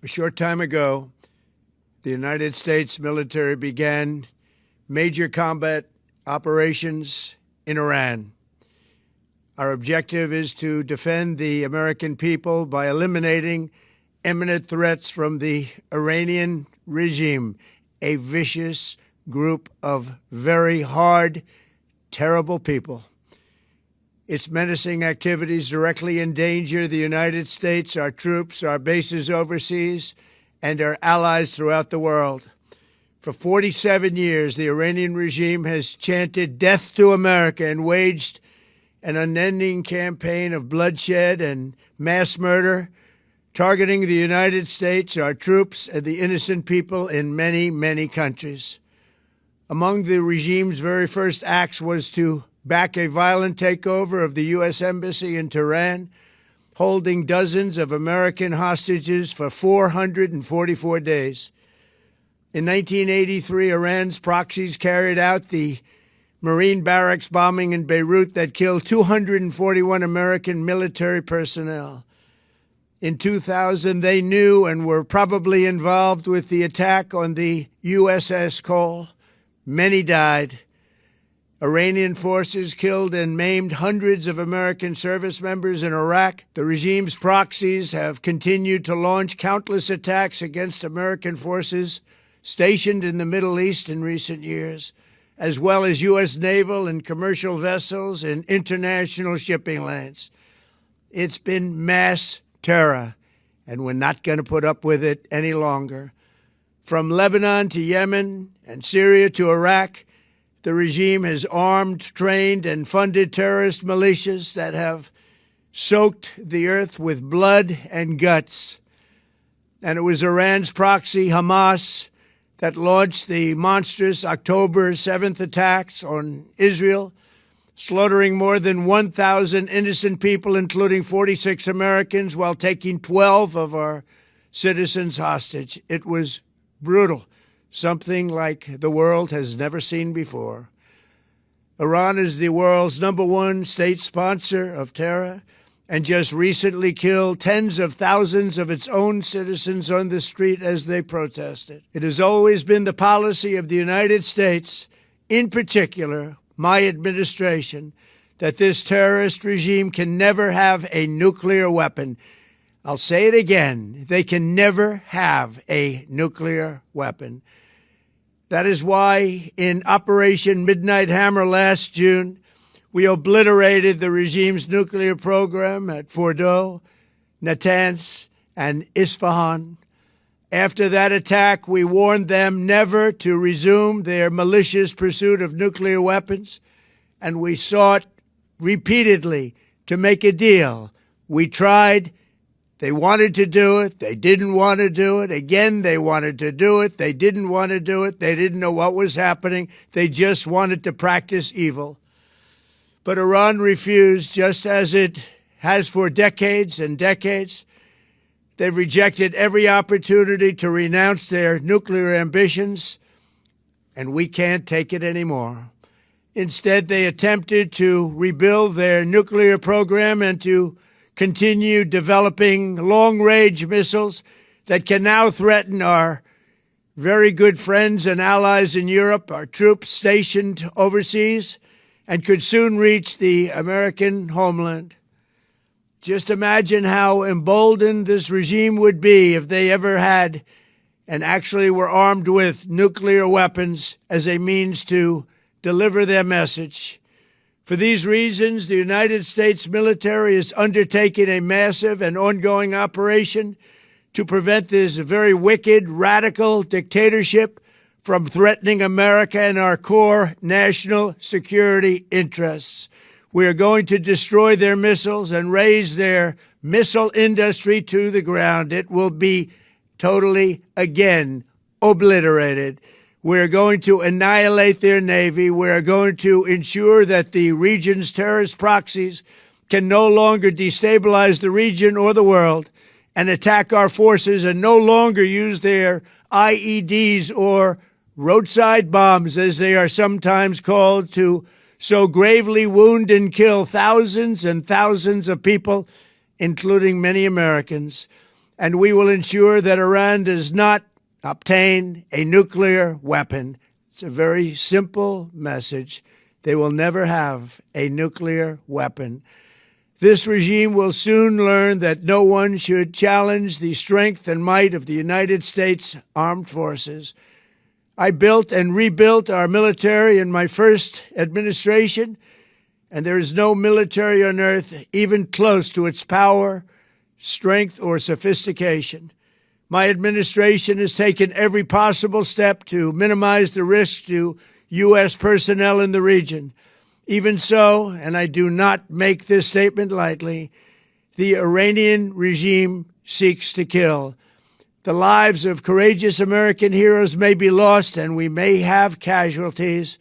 A short time ago, the United States military began major combat operations in Iran. Our objective is to defend the American people by eliminating imminent threats from the Iranian regime, a vicious group of very hard, terrible people. Its menacing activities directly endanger the United States, our troops, our bases overseas, and our allies throughout the world. For 47 years, the Iranian regime has chanted death to America and waged an unending campaign of bloodshed and mass murder, targeting the United States, our troops, and the innocent people in many, many countries. Among the regime's very first acts was to back a violent takeover of the U.S. Embassy in Tehran, holding dozens of American hostages for 444 days. In 1983, Iran's proxies carried out the Marine barracks bombing in Beirut that killed 241 American military personnel. In 2000, they knew and were probably involved with the attack on the USS Cole. Many died. Iranian forces killed and maimed hundreds of American service members in Iraq. The regime's proxies have continued to launch countless attacks against American forces stationed in the Middle East in recent years, as well as U.S. naval and commercial vessels and international shipping lanes. It's been mass terror, and we're not going to put up with it any longer. From Lebanon to Yemen and Syria to Iraq, the regime has armed, trained, and funded terrorist militias that have soaked the earth with blood and guts. And it was Iran's proxy, Hamas, that launched the monstrous October 7th attacks on Israel, slaughtering more than 1,000 innocent people, including 46 Americans, while taking 12 of our citizens hostage. It was brutal, something like the world has never seen before. Iran is the world's #1 state sponsor of terror and just recently killed tens of thousands of its own citizens on the street as they protested. It has always been the policy of the United States, in particular my administration, that this terrorist regime can never have a nuclear weapon. I'll say it again, they can never have a nuclear weapon. That is why in Operation Midnight Hammer last June, we obliterated the regime's nuclear program at Fordow, Natanz, and Isfahan. After that attack, we warned them never to resume their malicious pursuit of nuclear weapons, and we sought repeatedly to make a deal. We tried. They wanted to do it. They didn't want to do it. Again, they wanted to do it. They didn't want to do it. They didn't know what was happening. They just wanted to practice evil. But Iran refused, just as it has for decades and decades. They've rejected every opportunity to renounce their nuclear ambitions, and we can't take it anymore. Instead, they attempted to rebuild their nuclear program and to continue developing long-range missiles that can now threaten our very good friends and allies in Europe, our troops stationed overseas, and could soon reach the American homeland. Just imagine how emboldened this regime would be if they ever had and actually were armed with nuclear weapons as a means to deliver their message. For these reasons, the United States military is undertaking a massive and ongoing operation to prevent this very wicked, radical dictatorship from threatening America and our core national security interests. We are going to destroy their missiles and raise their missile industry to the ground. It will be totally, again, obliterated. We're going to annihilate their Navy. We're going to ensure that the region's terrorist proxies can no longer destabilize the region or the world and attack our forces and no longer use their IEDs or roadside bombs, as they are sometimes called, to so gravely wound and kill thousands and thousands of people, including many Americans. and we will ensure that Iran does not obtain a nuclear weapon. It's a very simple message. They will never have a nuclear weapon. This regime will soon learn that no one should challenge the strength and might of the United States Armed Forces. I built and rebuilt our military in my first administration, and there is no military on earth even close to its power, strength, or sophistication. My administration has taken every possible step to minimize the risk to U.S. personnel in the region. Even so, and I do not make this statement lightly, the Iranian regime seeks to kill. The lives of courageous American heroes may be lost, and we may have casualties.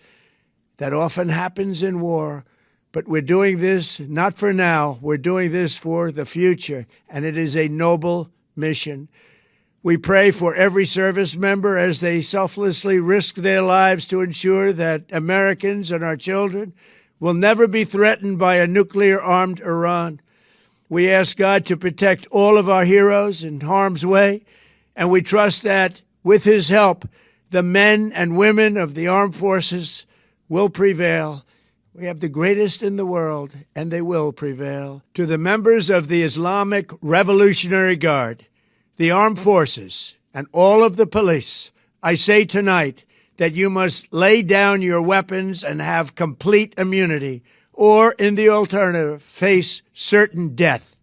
That often happens in war. But we're doing this not for now. We're doing this for the future, and it is a noble mission. We pray for every service member as they selflessly risk their lives to ensure that Americans and our children will never be threatened by a nuclear-armed Iran. We ask God to protect all of our heroes in harm's way, and we trust that, with his help, the men and women of the armed forces will prevail. We have the greatest in the world, and they will prevail. To the members of the Islamic Revolutionary Guard, the armed forces, and all of the police, I say tonight that you must lay down your weapons and have complete immunity, or, in the alternative, face certain death.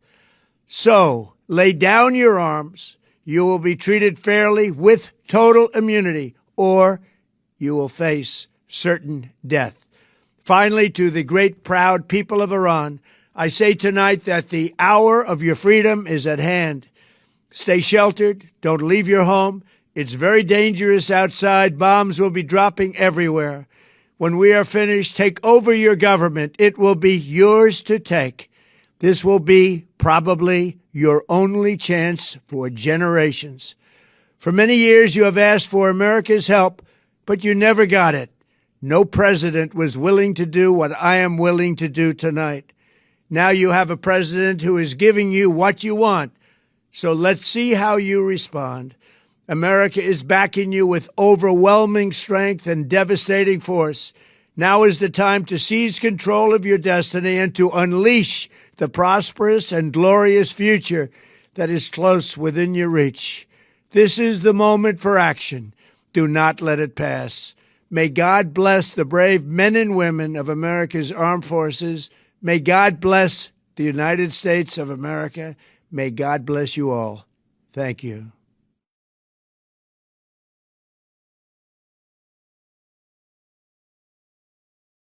So, lay down your arms. You will be treated fairly with total immunity, or you will face certain death. Finally, to the great, proud people of Iran, I say tonight that the hour of your freedom is at hand. Stay sheltered. Don't leave your home. It's very dangerous outside. Bombs will be dropping everywhere. When we are finished, take over your government. It will be yours to take. This will be probably your only chance for generations. For many years, you have asked for America's help, but you never got it. No president was willing to do what I am willing to do tonight. Now you have a president who is giving you what you want. So let's see how you respond. America is backing you with overwhelming strength and devastating force. Now is the time to seize control of your destiny and to unleash the prosperous and glorious future that is close within your reach. This is the moment for action. Do not let it pass. May God bless the brave men and women of America's armed forces. May God bless the United States of America. May God bless you all. Thank you.